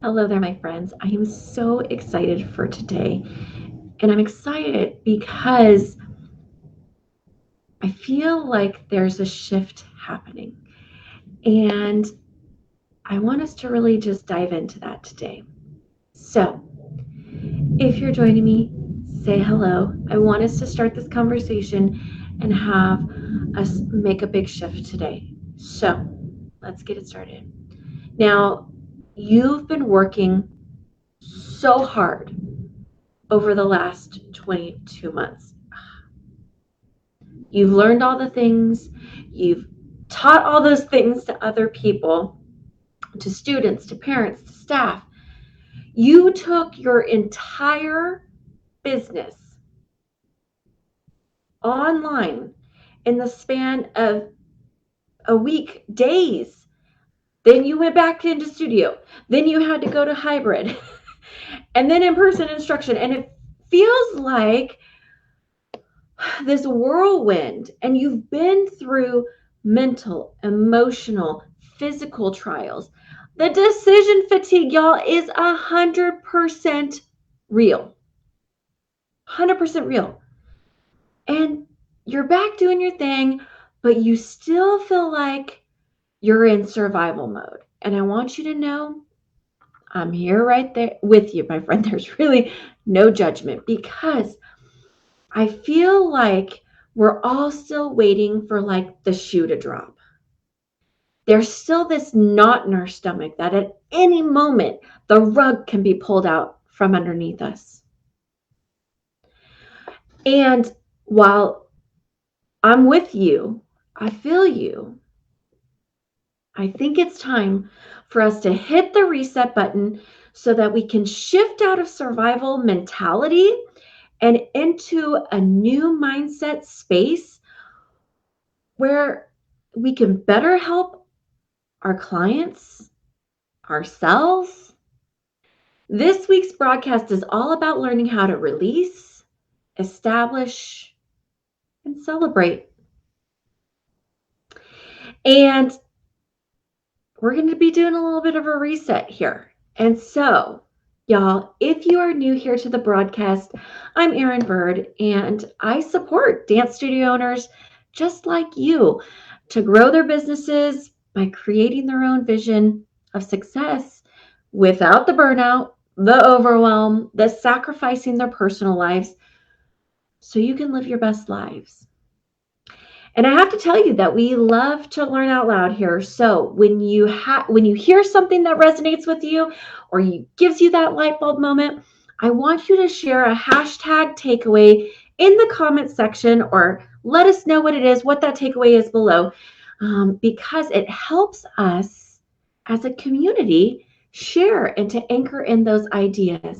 Hello there, my friends. I am so excited for today. And I'm excited because I feel like there's a shift happening. And I want us to really just dive into that today. So, if you're joining me, say hello. I want us to start this conversation and have us make a big shift today. So, let's get it started. Now, you've been working so hard over the last 22 months. You've learned all the things, you've taught all those things to other people, to students, to parents, to staff. You took your entire business online in the span of a week, days. Then you went back into studio. Then you had to go to hybrid and then in-person instruction. And it feels like this whirlwind, and you've been through mental, emotional, physical trials. The decision fatigue, y'all, is 100% real. 100% real. And you're back doing your thing, but you still feel like you're in survival mode. And I want you to know I'm here right there with you, my friend. There's really no judgment because I feel like we're all still waiting for like the shoe to drop. There's still this knot in our stomach that at any moment the rug can be pulled out from underneath us. And while I'm with you, I feel you. I think it's time for us to hit the reset button so that we can shift out of survival mentality and into a new mindset space where we can better help our clients, ourselves. This week's broadcast is all about learning how to release, establish, and celebrate. And we're going to be doing a little bit of a reset here. And so, y'all, if you are new here to the broadcast, I'm Erin Burd, and I support dance studio owners just like you to grow their businesses by creating their own vision of success without the burnout, the overwhelm, the sacrificing their personal lives so you can live your best lives. And I have to tell you that we love to learn out loud here. So when you hear something that resonates with you or gives you that light bulb moment, I want you to share a hashtag takeaway in the comment section or let us know what it is, what that takeaway is below, because it helps us as a community share and to anchor in those ideas.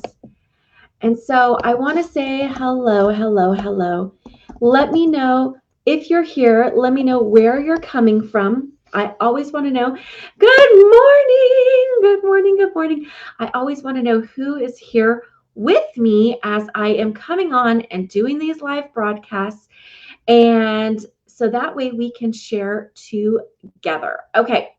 And so I want to say hello, hello, hello. Let me know if you're here. Let me know where you're coming from. I always want to know. Good morning. Good morning. Good morning. I always want to know who is here with me as I am coming on and doing these live broadcasts. And so that way we can share together. Okay.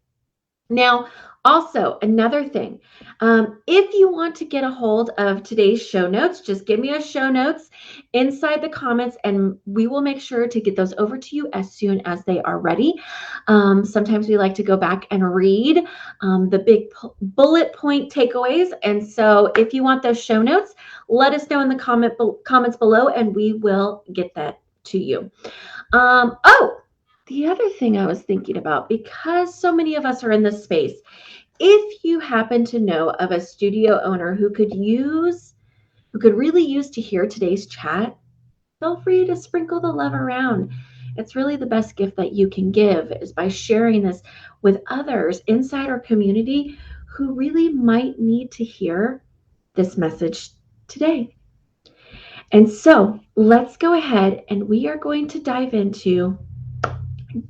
Now, also, another thing, if you want to get a hold of today's show notes, just give me a show notes inside the comments and we will make sure to get those over to you as soon as they are ready. Sometimes we like to go back and read the big bullet point takeaways. And so if you want those show notes, let us know in the comments below and we will get that to you. The other thing I was thinking about, because so many of us are in this space, if you happen to know of a studio owner who could really use to hear today's chat, feel free to sprinkle the love around. It's really the best gift that you can give is by sharing this with others inside our community who really might need to hear this message today. And so let's go ahead and we are going to dive into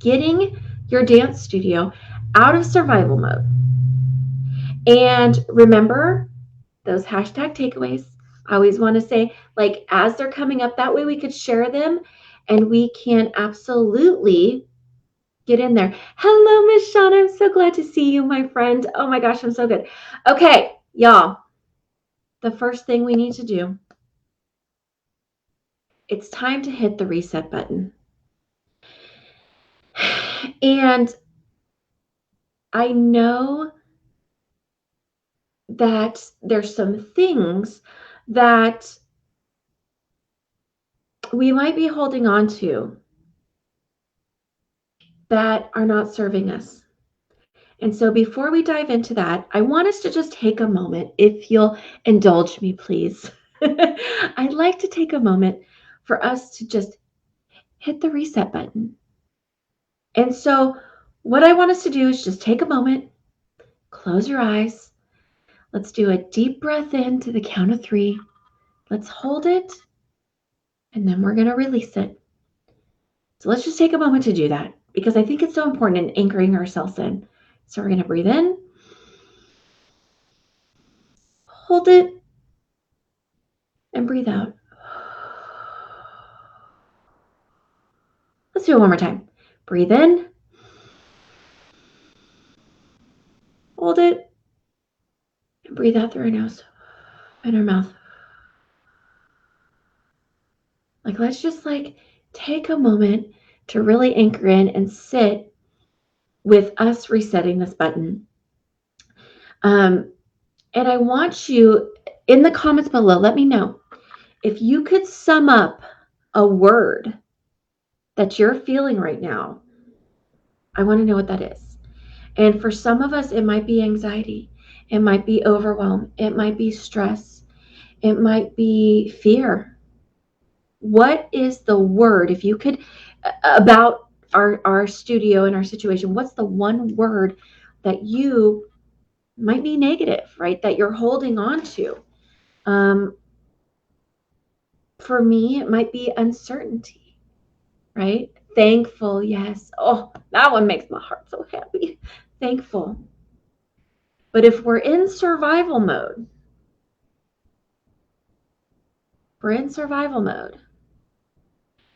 getting your dance studio out of survival mode. And remember those hashtag takeaways. I always want to say, like, as they're coming up, that way we could share them and we can absolutely get in there. Hello, Miss Shauna. I'm so glad to see you, my friend. Oh my gosh, I'm so good. Okay, Y'all, the first thing we need to do, it's time to hit the reset button. And I know that there's some things that we might be holding on to that are not serving us. And so before we dive into that, I want us to just take a moment, if you'll indulge me, please. I'd like to take a moment for us to just hit the reset button. And so what I want us to do is just take a moment, close your eyes. Let's do a deep breath in to the count of 3. Let's hold it, and then we're going to release it. So let's just take a moment to do that, because I think it's so important in anchoring ourselves in. So we're going to breathe in, hold it, and breathe out. Let's do it one more time. Breathe in, hold it, and breathe out through our nose and our mouth. Let's just take a moment to really anchor in and sit with us resetting this button. And I want you, in the comments below, let me know if you could sum up a word that you're feeling right now. I want to know what that is. And for some of us, it might be anxiety. It might be overwhelm. It might be stress. It might be fear. What is the word, if you could, about our studio and our situation, what's the one word that you might be negative, right, that you're holding on to? For me, it might be uncertainty, right? Thankful, yes. Oh, that one makes my heart so happy. Thankful. But if we're in survival mode,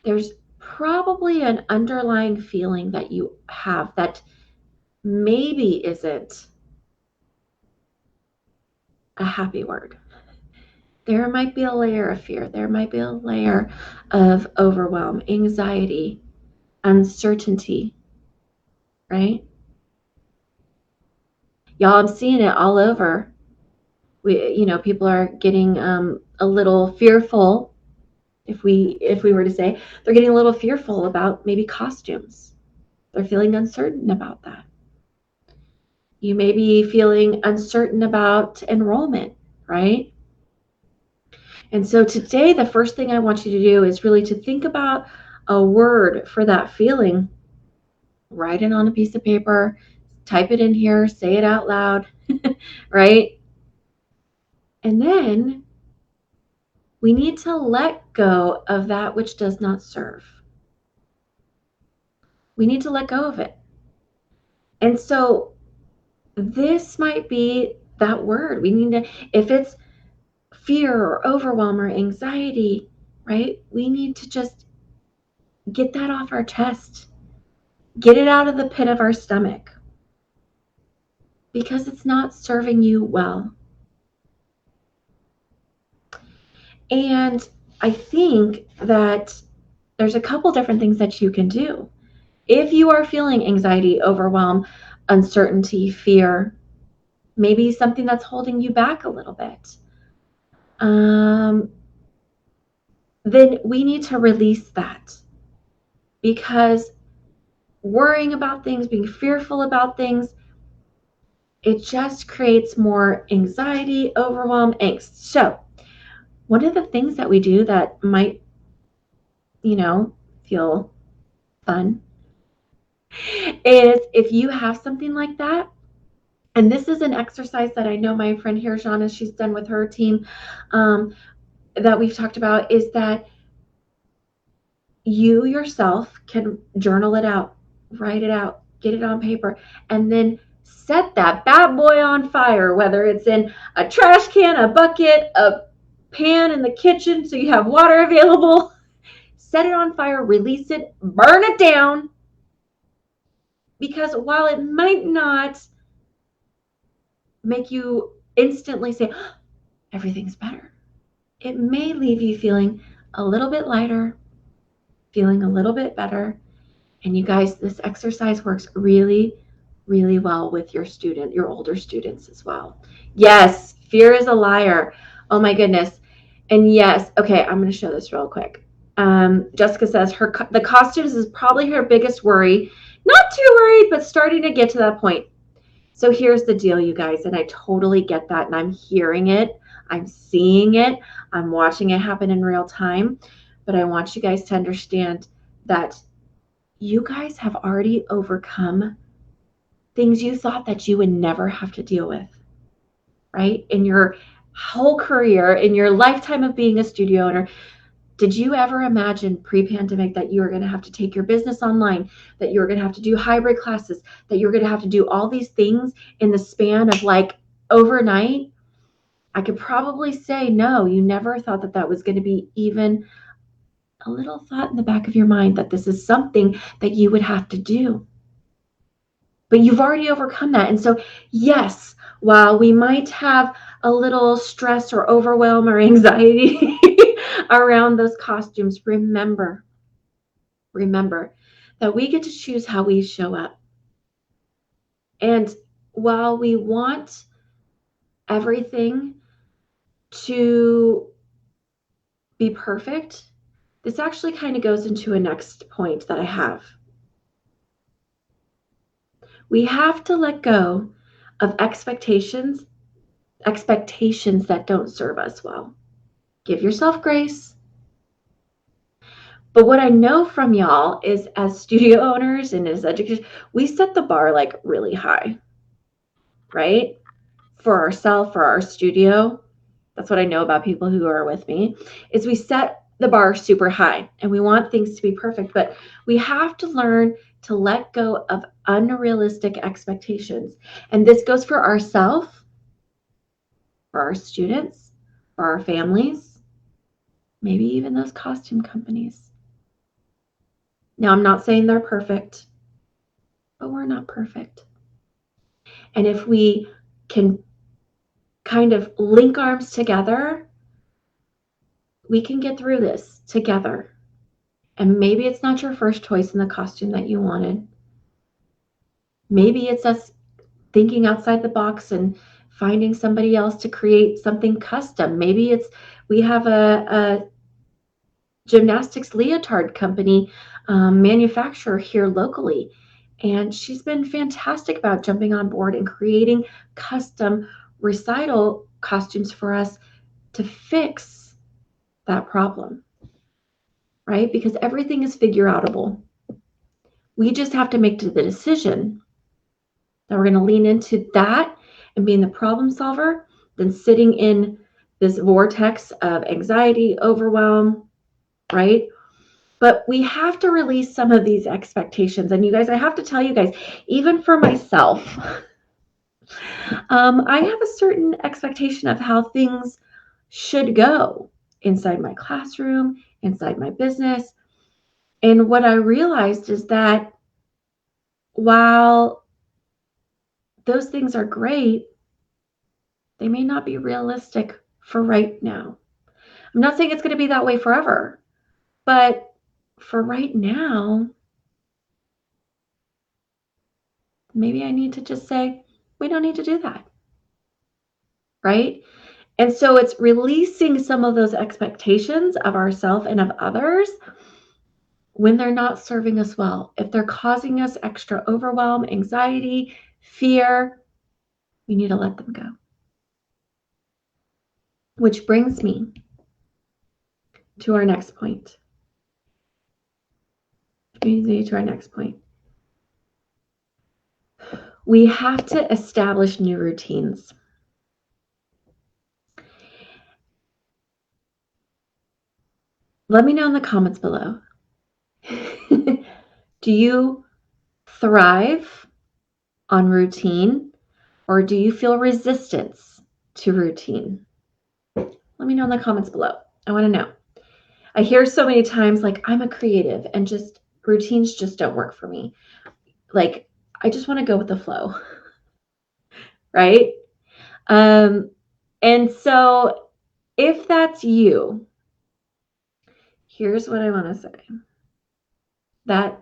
there's probably an underlying feeling that you have that maybe isn't a happy word. There might be a layer of fear. There might be a layer of overwhelm, anxiety, uncertainty, right? Y'all, I'm seeing it all over. People are getting a little fearful. If we were to say, they're getting a little fearful about maybe costumes. They're feeling uncertain about that. You may be feeling uncertain about enrollment, right? And so today, the first thing I want you to do is really to think about a word for that feeling. Write it on a piece of paper, type it in here, say it out loud, right? And then we need to let go of that which does not serve. We need to let go of it. And so this might be that word. We need to, if it's fear or overwhelm or anxiety, right? We need to just get that off our chest. Get it out of the pit of our stomach, because it's not serving you well. And I think that there's a couple different things that you can do. If you are feeling anxiety, overwhelm, uncertainty, fear, maybe something that's holding you back a little bit, then we need to release that, because worrying about things, being fearful about things, it just creates more anxiety, overwhelm, angst. So one of the things that we do that might, feel fun is, if you have something like that, and this is an exercise that I know my friend here, Shauna, she's done with her team, that we've talked about, is that you yourself can journal it out, write it out, get it on paper, and then set that bad boy on fire, whether it's in a trash can, a bucket, a pan in the kitchen so you have water available. Set it on fire, release it, burn it down. Because while it might not make you instantly say, oh, everything's better. It may leave you feeling a little bit lighter, feeling a little bit better. And you guys, this exercise works really, really well with your older students as well. Yes, fear is a liar. Oh my goodness. And yes, okay, I'm going to show this real quick. Jessica says the costumes is probably her biggest worry. Not too worried, but starting to get to that point. So here's the deal, you guys, and I totally get that, and I'm hearing it, I'm seeing it, I'm watching it happen in real time. But I want you guys to understand that you guys have already overcome things you thought that you would never have to deal with, right? In your whole career, in your lifetime of being a studio owner, did you ever imagine pre-pandemic that you were going to have to take your business online, that you were going to have to do hybrid classes, that you're going to have to do all these things in the span of like overnight? I could probably say no, you never thought that that was going to be even a little thought in the back of your mind that this is something that you would have to do. But you've already overcome that. And so, yes, while we might have a little stress or overwhelm or anxiety around those costumes, remember that we get to choose how we show up. And while we want everything to be perfect, this actually kind of goes into a next point that I have. We have to let go of expectations that don't serve us well. Give yourself grace. But what I know from y'all is as studio owners and as educators, we set the bar like really high, right? For ourselves, for our studio. That's what I know about people who are with me, is we set the bar super high and we want things to be perfect, but we have to learn to let go of unrealistic expectations. And this goes for ourselves, for our students, for our families, maybe even those costume companies. Now, I'm not saying they're perfect, but we're not perfect. And if we can kind of link arms together, we can get through this together. And maybe it's not your first choice in the costume that you wanted. Maybe it's us thinking outside the box and finding somebody else to create something custom. Maybe it's we have a gymnastics leotard company manufacturer here locally, and she's been fantastic about jumping on board and creating custom recital costumes for us to fix that problem, right? Because everything is figure outable. We just have to make the decision that we're going to lean into that and being the problem solver than sitting in this vortex of anxiety, overwhelm, right? But we have to release some of these expectations. And you guys, I have to tell you guys, even for myself, I have a certain expectation of how things should go inside my classroom, inside my business. And what I realized is that while those things are great, they may not be realistic for right now. I'm not saying it's going to be that way forever, but for right now, maybe I need to just say, we don't need to do that, right? And so it's releasing some of those expectations of ourselves and of others when they're not serving us well. If they're causing us extra overwhelm, anxiety, fear, we need to let them go. Which brings me to our next point. We have to establish new routines. Let me know in the comments below. Do you thrive on routine, or do you feel resistance to routine? Let me know in the comments below. I want to know. I hear so many times like, I'm a creative and just routines just don't work for me. Like, I just want to go with the flow, right? And so if that's you, here's what I want to say, that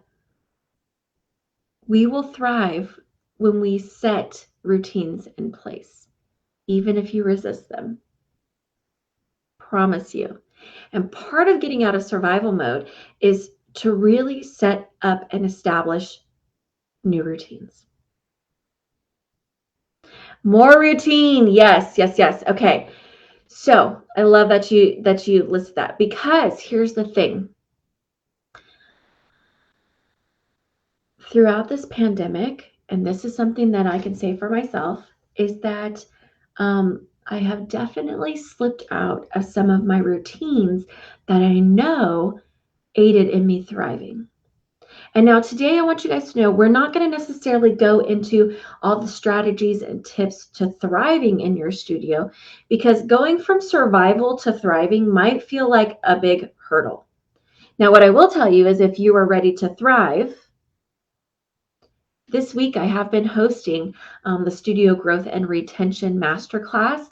we will thrive when we set routines in place, even if you resist them. Promise you. And part of getting out of survival mode is to really set up and establish new routines. More routine. Yes, yes, yes. Okay. So I love that you list that, because here's the thing. Throughout this pandemic, and this is something that I can say for myself, is that I have definitely slipped out of some of my routines that I know aided in me thriving. And now today I want you guys to know we're not going to necessarily go into all the strategies and tips to thriving in your studio, because going from survival to thriving might feel like a big hurdle. Now, what I will tell you is if you are ready to thrive, this week I have been hosting the Studio Growth and Retention Masterclass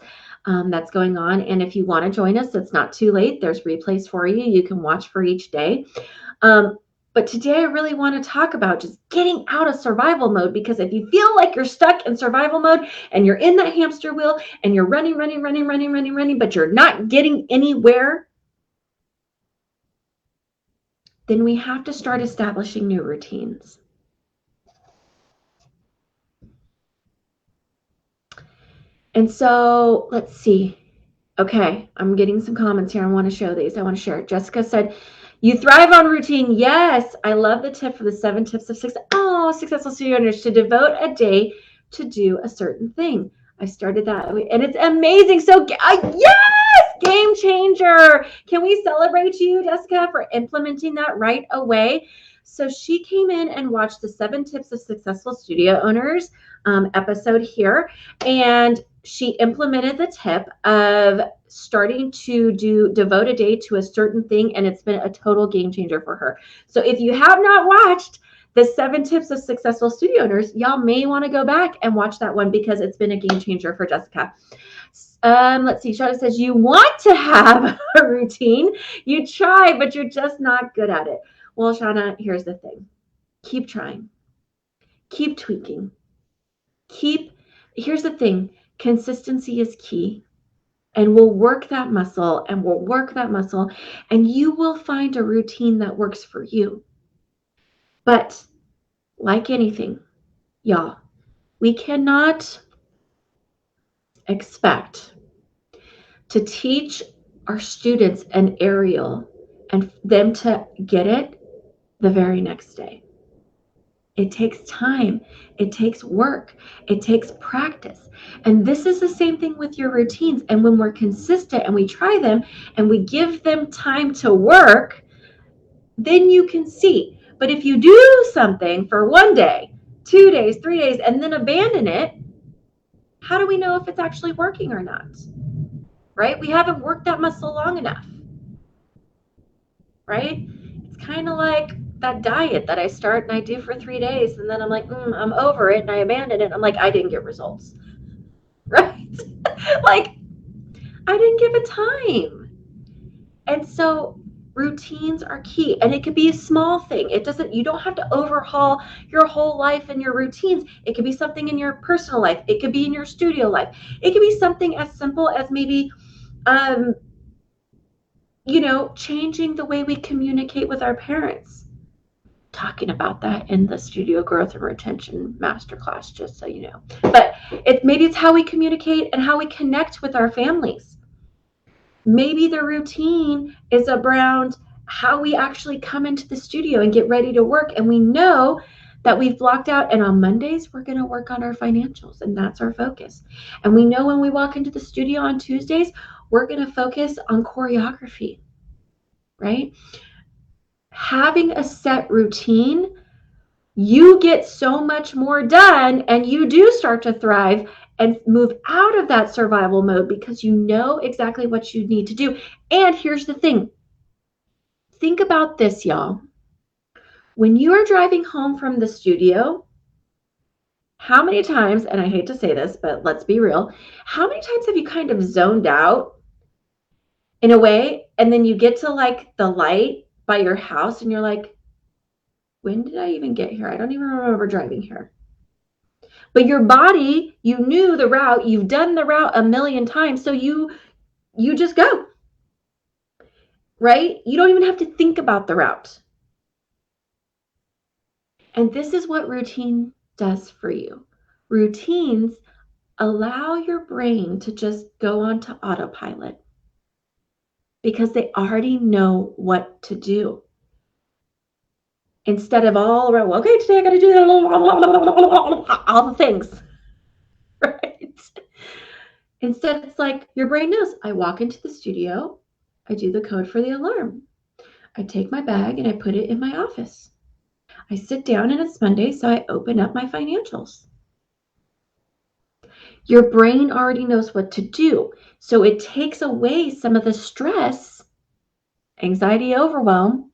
that's going on. And if you want to join us, it's not too late. There's replays for you. You can watch for each day. But today I really want to talk about just getting out of survival mode, because if you feel like you're stuck in survival mode and you're in that hamster wheel and you're running, but you're not getting anywhere, then we have to start establishing new routines. And so let's see. Okay, I'm getting some comments here. I want to show these. I want to share. Jessica said, you thrive on routine. Yes, I love the tip for the 7 tips of success. Oh, successful studio owners, to devote a day to do a certain thing. I started that, and it's amazing. So, yes, game changer. Can we celebrate you, Jessica, for implementing that right away? So she came in and watched the 7 tips of successful studio owners episode here, and she implemented the tip of starting to devote a day to a certain thing, and it's been a total game changer for her. So if you have not watched the 7 tips of successful studio owners, y'all may want to go back and watch that one, because it's been a game changer for Jessica. Let's see. Shauna says, you want to have a routine. You try, but you're just not good at it. Well, Shauna, here's the thing. Keep trying. Keep tweaking. Here's the thing. Consistency is key. And we'll work that muscle, and you will find a routine that works for you. But like anything, y'all, we cannot expect to teach our students an aerial and them to get it the very next day. It takes time. It takes work. It takes practice. And this is the same thing with your routines. And when we're consistent and we try them and we give them time to work, then you can see. But if you do something for 1 day, 2 days, 3 days, and then abandon it, how do we know if it's actually working or not? Right? We haven't worked that muscle long enough. Right? It's kind of like that diet that I start and I do for 3 days, and then I'm like, I'm over it, and I abandon it. I'm like, I didn't get results. Right? Like, I didn't give it time. And so routines are key, and it could be a small thing. You don't have to overhaul your whole life and your routines. It could be something in your personal life. It could be in your studio life. It could be something as simple as maybe, changing the way we communicate with our parents. Talking about that in the Studio Growth and Retention Masterclass, just so you know. But maybe it's how we communicate and how we connect with our families. Maybe the routine is around how we actually come into the studio and get ready to work. And we know that we've blocked out, and on Mondays, we're going to work on our financials, and that's our focus. And we know when we walk into the studio on Tuesdays, we're going to focus on choreography, right? Having a set routine, you get so much more done, and you do start to thrive and move out of that survival mode, because you know exactly what you need to do. And here's the thing. Think about this, y'all. When you are driving home from the studio, How many times, and I hate to say this, but let's be real, how many times have you kind of zoned out in a way, and then you get to like the light by your house and you're like, when did I even get here? I don't even remember driving here. But your body, you knew the route, you've done the route a million times, so you just go. Right? You don't even have to think about the route. And this is what routine does for you. Routines allow your brain to just go onto autopilot because they already know what to do. Instead of all around, well, okay, today I got to do all the things, right? Instead, it's like your brain knows. I walk into the studio, I do the code for the alarm. I take my bag and I put it in my office. I sit down and it's Monday, so I open up my financials. Your brain already knows what to do. So it takes away some of the stress, anxiety, overwhelm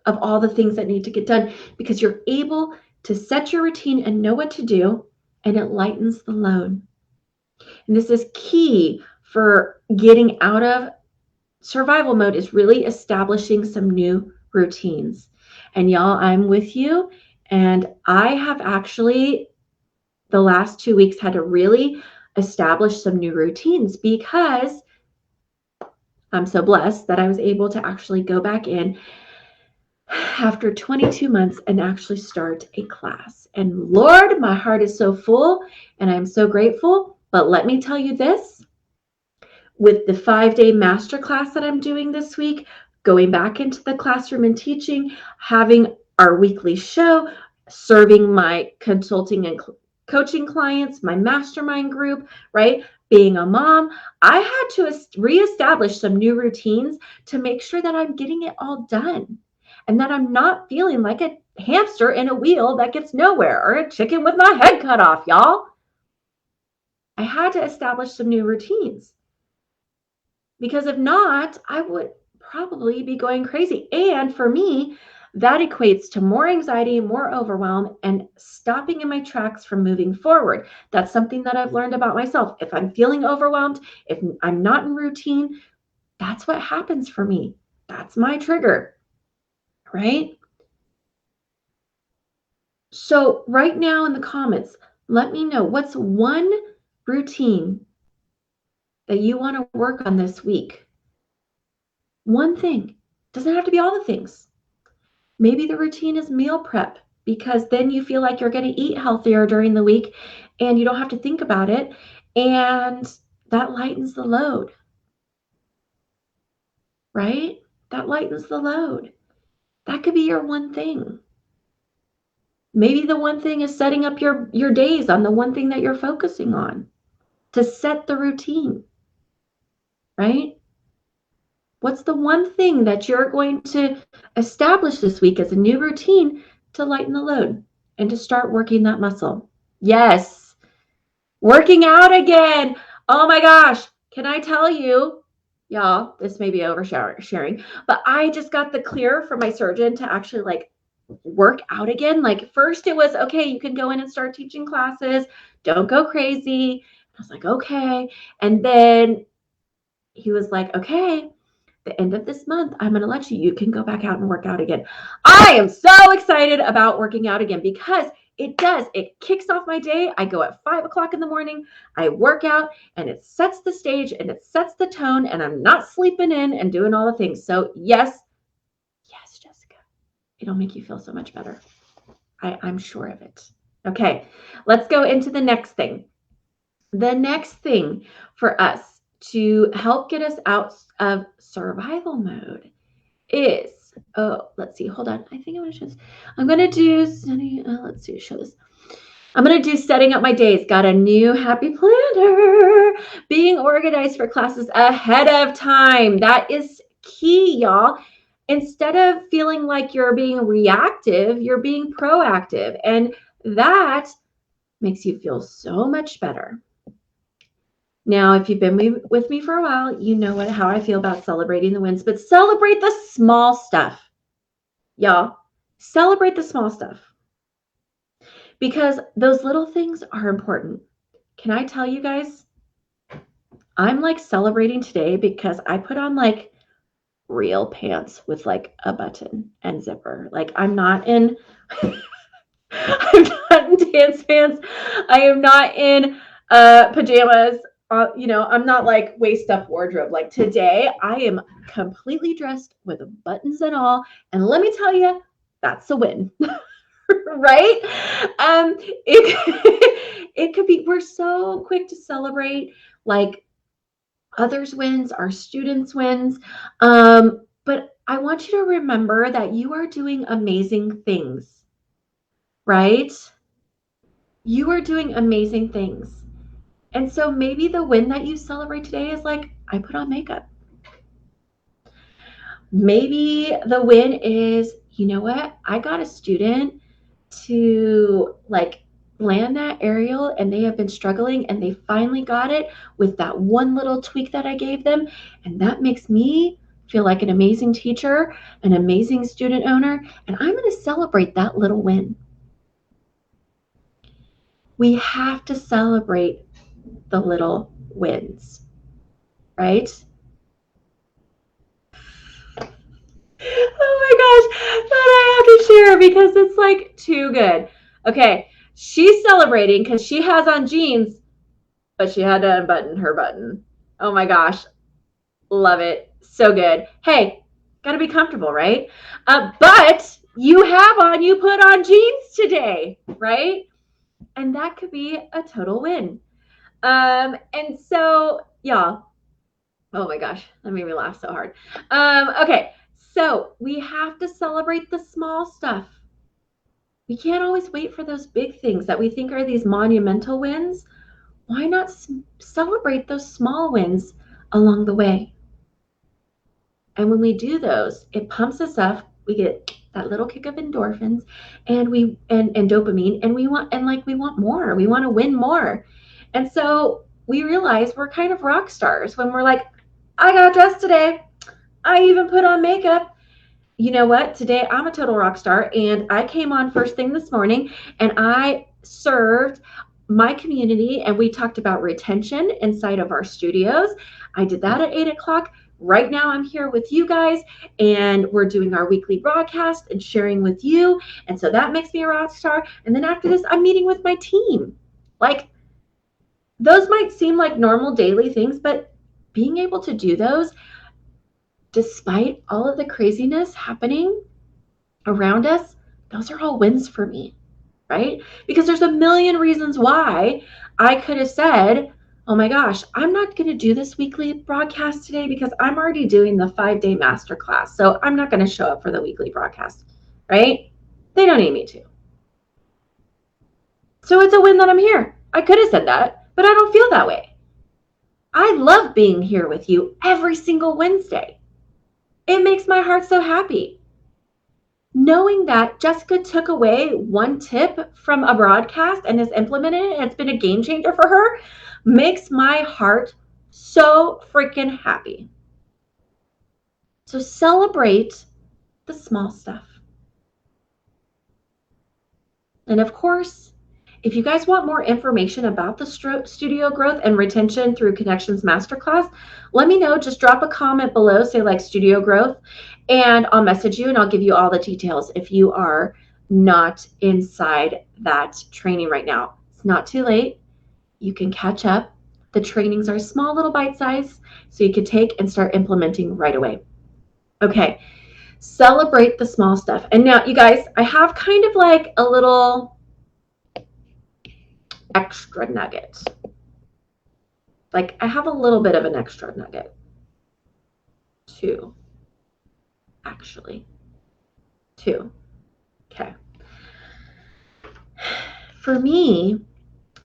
of all the things that need to get done because you're able to set your routine and know what to do, and it lightens the load. And this is key for getting out of survival mode, is really establishing some new routines. And y'all, I'm with you. And I have actually, the last 2 weeks, had to really establish some new routines because I'm so blessed that I was able to actually go back in after 22 months and actually start a class. And Lord, my heart is so full and I'm so grateful. But let me tell you this, with the 5-day masterclass that I'm doing this week, going back into the classroom and teaching, having our weekly show, serving my consulting and coaching clients, my mastermind group, right? Being a mom, I had to reestablish some new routines to make sure that I'm getting it all done and that I'm not feeling like a hamster in a wheel that gets nowhere or a chicken with my head cut off, y'all. I had to establish some new routines because if not, I would probably be going crazy. And for me, that equates to more anxiety, more overwhelm, and stopping in my tracks from moving forward. That's something that I've learned about myself. If I'm feeling overwhelmed, if I'm not in routine, that's what happens for me. That's my trigger, right? So right now in the comments, let me know what's one routine that you want to work on this week. One thing. Doesn't have to be all the things. Maybe the routine is meal prep because then you feel like you're going to eat healthier during the week and you don't have to think about it. And that lightens the load, right? That lightens the load. That could be your one thing. Maybe the one thing is setting up your days on the one thing that you're focusing on to set the routine, right? What's the one thing that you're going to establish this week as a new routine to lighten the load and to start working that muscle? Yes, working out again. Oh my gosh. Can I tell you, y'all, this may be oversharing, but I just got the clear from my surgeon to actually like work out again. Like first it was, okay, you can go in and start teaching classes. Don't go crazy. I was like, okay. And then he was like, okay, the end of this month, I'm going to let you can go back out and work out again. I am so excited about working out again because it kicks off my day. I go at 5 o'clock in the morning, I work out, and it sets the stage and it sets the tone, and I'm not sleeping in and doing all the things. So yes, Jessica, it'll make you feel so much better. I'm sure of it. Okay, let's go into the next thing. The next thing for us to help get us out of survival mode is, let's see, hold on. I think I'm going to show this. I'm going to do, let's see, show this. I'm going to do setting up my days. Got a new happy planner. Being organized for classes ahead of time. That is key, y'all. Instead of feeling like you're being reactive, you're being proactive. And that makes you feel so much better. Now, if you've been with me for a while, you know how I feel about celebrating the wins, but celebrate the small stuff, y'all. Celebrate the small stuff. because those little things are important. Can I tell you guys, I'm like celebrating today because I put on like real pants with like a button and zipper. Like I'm not in I'm not in dance pants. I am not in pajamas. I'm not like waist up wardrobe. Like today, I am completely dressed with buttons and all. And let me tell you, that's a win, right? It could be. We're so quick to celebrate like others' wins, our students' wins. But I want you to remember that you are doing amazing things, right? You are doing amazing things. And so maybe the win that you celebrate today is like, I put on makeup. Maybe the win is, you know what? I got a student to like land that aerial and they have been struggling and they finally got it with that one little tweak that I gave them. And that makes me feel like an amazing teacher, an amazing student owner. And I'm going to celebrate that little win. We have to celebrate the little wins, right? Oh my gosh, that I have to share because it's like too good. Okay, she's celebrating because she has on jeans, but she had to unbutton her button. Oh my gosh, love it. So good. Hey, gotta be comfortable, right? But you put on jeans today, right? And that could be a total win. And so, y'all, oh my gosh, that made me laugh so hard. Okay, so we have to celebrate the small stuff. We can't always wait for those big things that we think are these monumental wins. Why not celebrate those small wins along the way? And when we do those, it pumps us up. We get that little kick of endorphins and dopamine, and we want more. We want to win more. And so we realize we're kind of rock stars when we're like, I got dressed today. I even put on makeup. You know what? Today I'm a total rock star, and I came on first thing this morning and I served my community and we talked about retention inside of our studios. I did that at 8 o'clock. Right now I'm here with you guys and we're doing our weekly broadcast and sharing with you. And so that makes me a rock star. And then after this, I'm meeting with my team. Like, those might seem like normal daily things, but being able to do those despite all of the craziness happening around us, those are all wins for me, right? Because there's a million reasons why I could have said, oh my gosh, I'm not going to do this weekly broadcast today because I'm already doing the 5-day masterclass. So I'm not going to show up for the weekly broadcast, right? They don't need me to. So it's a win that I'm here. I could have said that, but I don't feel that way. I love being here with you every single Wednesday. It makes my heart so happy. Knowing that Jessica took away one tip from a broadcast and has implemented it, and it's been a game changer for her, makes my heart so freaking happy. So celebrate the small stuff. And of course, if you guys want more information about the studio growth and retention through Connections Masterclass, let me know. Just drop a comment below, say like studio growth, and I'll message you and I'll give you all the details if you are not inside that training right now. It's not too late. You can catch up. The trainings are small little bite size, so you can take and start implementing right away. Okay, celebrate the small stuff. And now, you guys, I have kind of like a little extra nugget. Like I have a little bit of an extra nugget too, actually. Two. Okay. For me,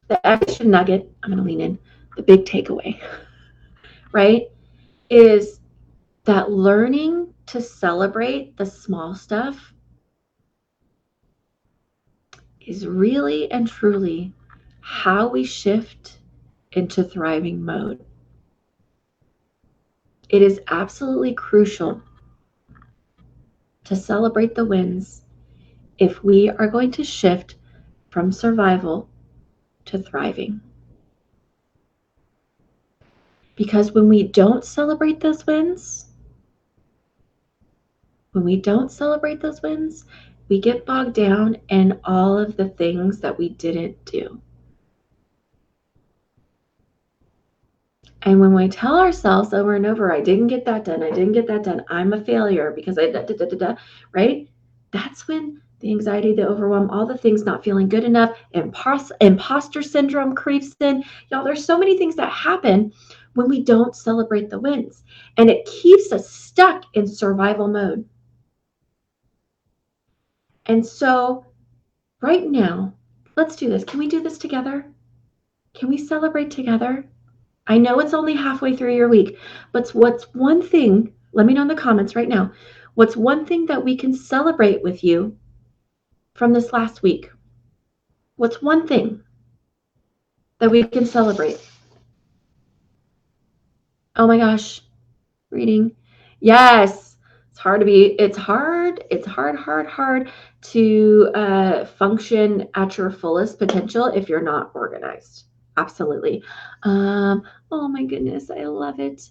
the extra nugget, I'm going to lean in, the big takeaway, right, is that learning to celebrate the small stuff is really and truly how we shift into thriving mode. It is absolutely crucial to celebrate the wins if we are going to shift from survival to thriving. Because when we don't celebrate those wins, we get bogged down in all of the things that we didn't do. And when we tell ourselves over and over, I didn't get that done, I'm a failure because right? That's when the anxiety, the overwhelm, all the things not feeling good enough, imposter syndrome creeps in. Y'all, there's so many things that happen when we don't celebrate the wins. And it keeps us stuck in survival mode. And so right now, let's do this. Can we do this together? Can we celebrate together? I know it's only halfway through your week, but what's one thing, let me know in the comments right now, what's one thing that we can celebrate with you from this last week? What's one thing that we can celebrate? Oh my gosh, reading. Yes, it's hard to function at your fullest potential if you're not organized. Absolutely. Oh my goodness, I love it.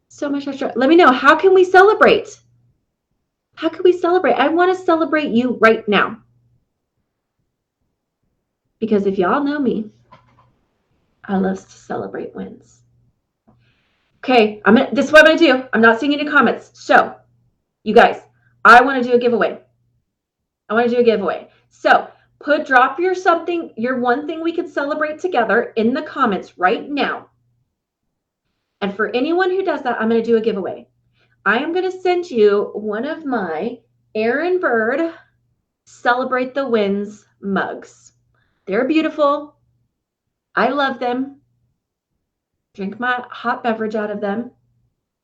So much extra. Let me know, how can we celebrate? How can we celebrate? I want to celebrate you right now. Because if y'all know me, I love to celebrate wins. Okay, this is what I'm gonna do. I'm not seeing any comments. So, you guys, I want to do a giveaway. So, drop your one thing we could celebrate together in the comments right now. And for anyone who does that, I'm going to do a giveaway. I am going to send you one of my Erin Burd Celebrate the Wins mugs. They're beautiful. I love them. Drink my hot beverage out of them.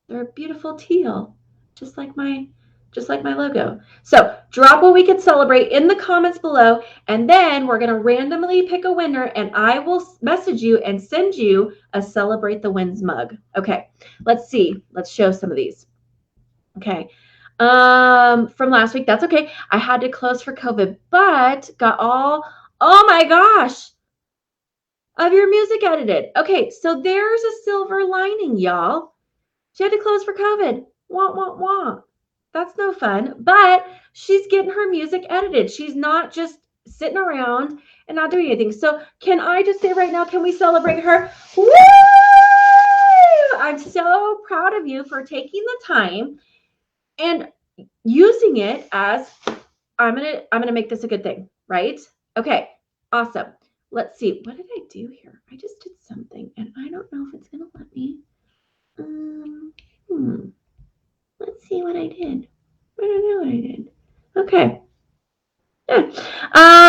They're a beautiful teal, just like my logo. So drop what we could celebrate in the comments below, and then we're going to randomly pick a winner, and I will message you and send you a Celebrate the Wins mug. Okay, let's see. Let's show some of these. Okay. From last week, that's okay. I had to close for COVID, but got oh my gosh, of your music edited. Okay, so there's a silver lining, y'all. She had to close for COVID. Wah, wah, wah. That's no fun, but she's getting her music edited. She's not just sitting around and not doing anything. So can I just say right now, can we celebrate her? Woo! I'm so proud of you for taking the time and using it as, I'm gonna make this a good thing, right? Okay, awesome. Let's see. What did I do here? I just did something and I don't know if it's gonna let me. Let's see what I did. I don't know what I did. Okay. Yeah.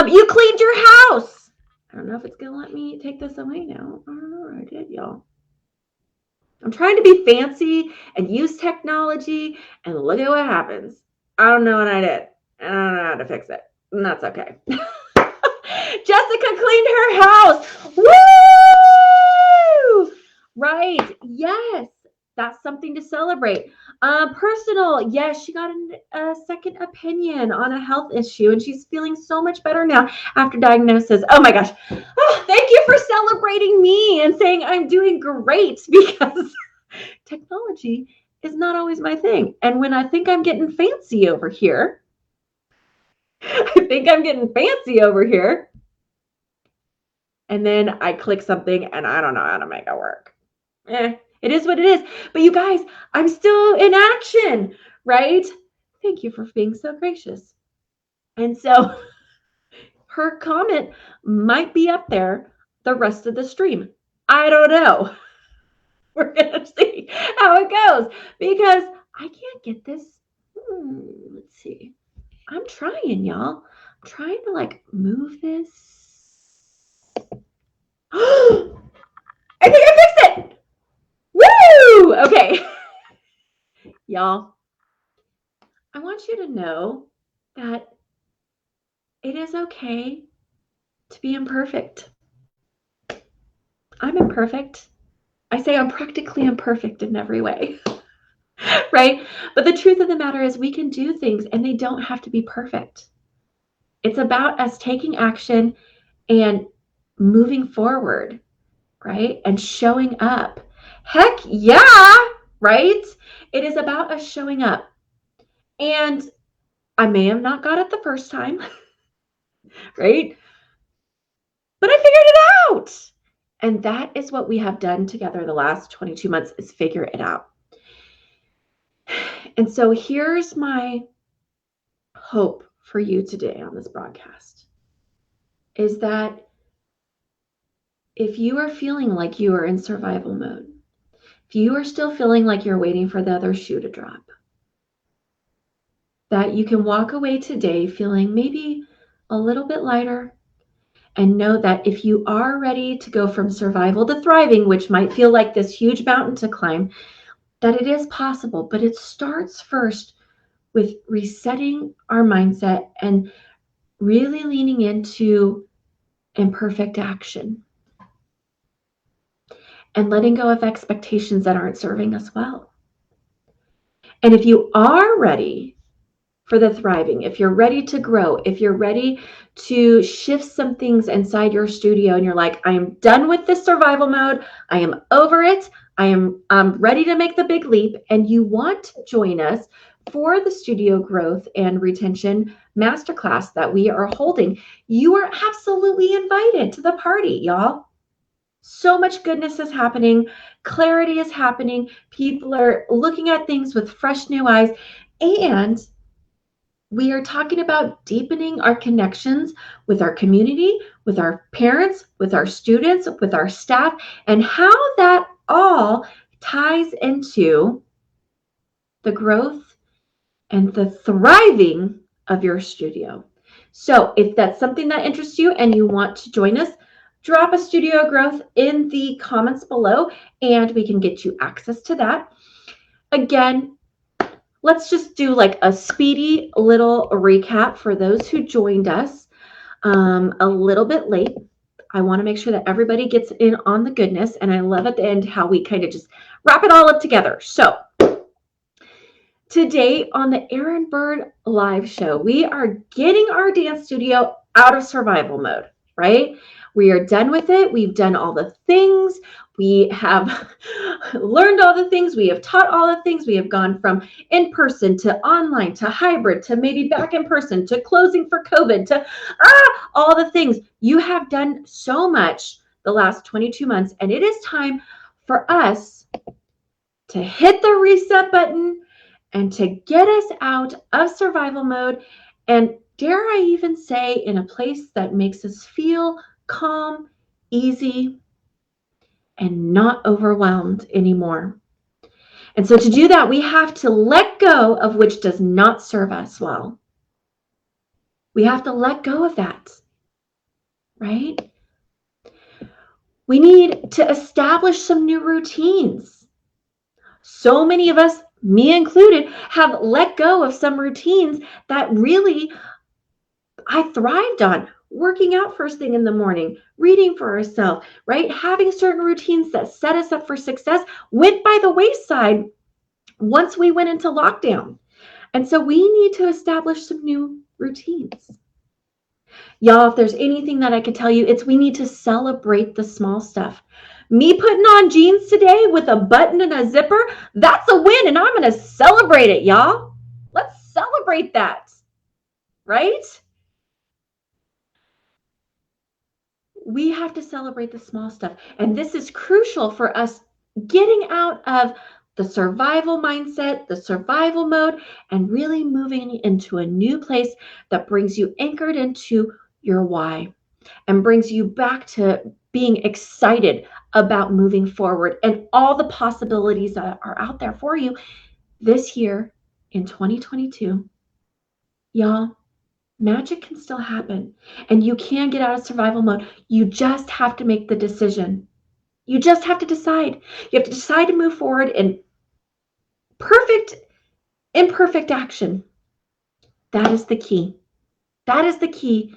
You cleaned your house. I don't know if it's gonna let me take this away now. I don't know what I did, y'all. I'm trying to be fancy and use technology, and look at what happens. I don't know what I did. I don't know how to fix it. And that's okay. Jessica cleaned her house. Woo! Right. Yes. That's something to celebrate. Personal. Yes, she got a second opinion on a health issue, and she's feeling so much better now after diagnosis. Oh my gosh. Oh, thank you for celebrating me and saying I'm doing great, because technology is not always my thing. And when I think I'm getting fancy over here, and then I click something and I don't know how to make it work. It is what it is. But you guys, I'm still in action, right? Thank you for being so gracious. And so her comment might be up there the rest of the stream. I don't know. We're going to see how it goes, because I can't get this. Let's see. I'm trying, y'all. I'm trying to like move this. I think I fixed it. Woo! Okay. Y'all, I want you to know that it is okay to be imperfect. I'm imperfect. I say I'm practically imperfect in every way, right? But the truth of the matter is we can do things and they don't have to be perfect. It's about us taking action and moving forward, right? And showing up. Heck yeah, right? It is about us showing up. And I may have not got it the first time, right? But I figured it out. And that is what we have done together the last 22 months, is figure it out. And so here's my hope for you today on this broadcast, is that if you are feeling like you are in survival mode, if you are still feeling like you're waiting for the other shoe to drop, that you can walk away today feeling maybe a little bit lighter, and know that if you are ready to go from survival to thriving, which might feel like this huge mountain to climb, that it is possible. But it starts first with resetting our mindset and really leaning into imperfect action and letting go of expectations that aren't serving us well. And if you are ready for the thriving, if you're ready to grow, if you're ready to shift some things inside your studio and you're like, I am done with this survival mode, I am over it, I'm ready to make the big leap, and you want to join us for the studio growth and retention masterclass that we are holding, you are absolutely invited to the party, y'all. So much goodness is happening. Clarity is happening. People are looking at things with fresh new eyes. And we are talking about deepening our connections with our community, with our parents, with our students, with our staff, and how that all ties into the growth and the thriving of your studio. So if that's something that interests you and you want to join us, drop a studio growth in the comments below and we can get you access to that. Again, let's just do like a speedy little recap for those who joined us a little bit late. I want to make sure that everybody gets in on the goodness, and I love at the end how we kind of just wrap it all up together. So today on the Erin Burd live show, we are getting our dance studio out of survival mode, right? We are done with it. We've done all the things. We have learned all the things. We have taught all the things. We have gone from in-person to online to hybrid to maybe back in person to closing for COVID to all the things. You have done so much the last 22 months, and it is time for us to hit the reset button and to get us out of survival mode, and dare I even say, in a place that makes us feel calm, easy, and not overwhelmed anymore. And so to do that, we have to let go of which does not serve us well. We have to let go of that, right? We need to establish some new routines. So many of us, me included, have let go of some routines that really I thrived on. Working out first thing in the morning, reading for ourselves, right? Having certain routines that set us up for success went by the wayside once we went into lockdown. And so we need to establish some new routines. Y'all, if there's anything that I could tell you, it's we need to celebrate the small stuff. Me putting on jeans today with a button and a zipper, that's a win, and I'm going to celebrate it, y'all. Let's celebrate that, right? We have to celebrate the small stuff. And this is crucial for us getting out of the survival mindset, the survival mode, and really moving into a new place that brings you anchored into your why and brings you back to being excited about moving forward and all the possibilities that are out there for you this year in 2022. Y'all, magic can still happen, and you can get out of survival mode. You just have to make the decision. You just have to decide. You have to decide to move forward in imperfect action. That is the key. That is the key.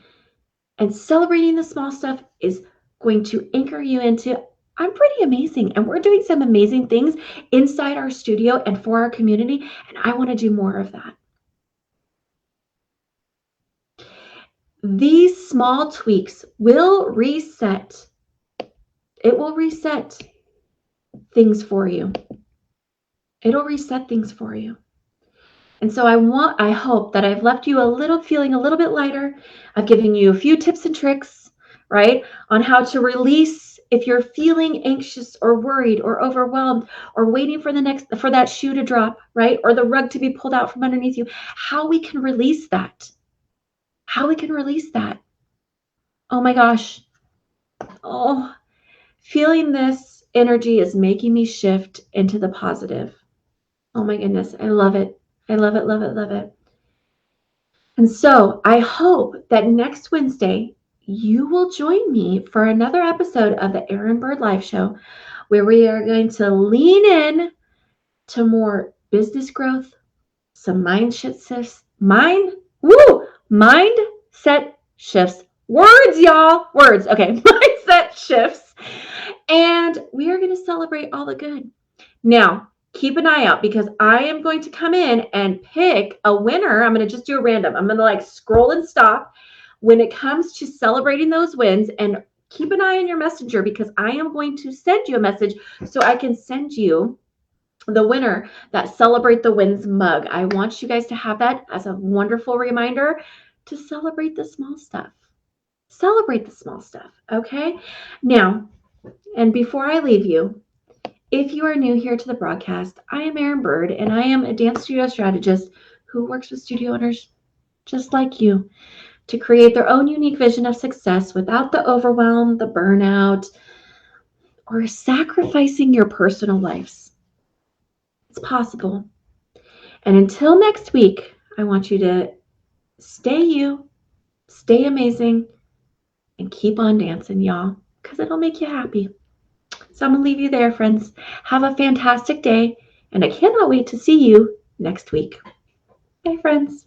And celebrating the small stuff is going to anchor you into, I'm pretty amazing, and we're doing some amazing things inside our studio and for our community, and I want to do more of that. these small tweaks will reset. It will reset things for you. It'll reset things for you. And so I hope that I've left you feeling a little bit lighter. I've given you a few tips and tricks, right, on how to release if you're feeling anxious or worried or overwhelmed or waiting for that shoe to drop, right, or the rug to be pulled out from underneath you, how we can release that. How we can release that. Oh my gosh. Oh, feeling this energy is making me shift into the positive. Oh my goodness, I love it. I love it, love it, love it. And so I hope that next Wednesday, you will join me for another episode of the Erin Burd Live Show, where we are going to lean in to more business growth, some mindset shifts. Words, y'all. Words. Okay. Mindset shifts. And we are going to celebrate all the good. Now, keep an eye out because I am going to come in and pick a winner. I'm going to just do a random. I'm going to scroll and stop when it comes to celebrating those wins, and keep an eye on your messenger because I am going to send you a message so I can send you the winner that Celebrate the Wins mug. I want you guys to have that as a wonderful reminder to celebrate the small stuff. Celebrate the small stuff. Okay. Now, and before I leave you, if you are new here to the broadcast, I am Erin Burd, and I am a dance studio strategist who works with studio owners just like you to create their own unique vision of success without the overwhelm, the burnout, or sacrificing your personal lives. It's possible. And until next week, I want you to stay you, stay amazing, and keep on dancing, y'all, because it'll make you happy. So I'm going to leave you there, friends. Have a fantastic day, and I cannot wait to see you next week. Bye, friends.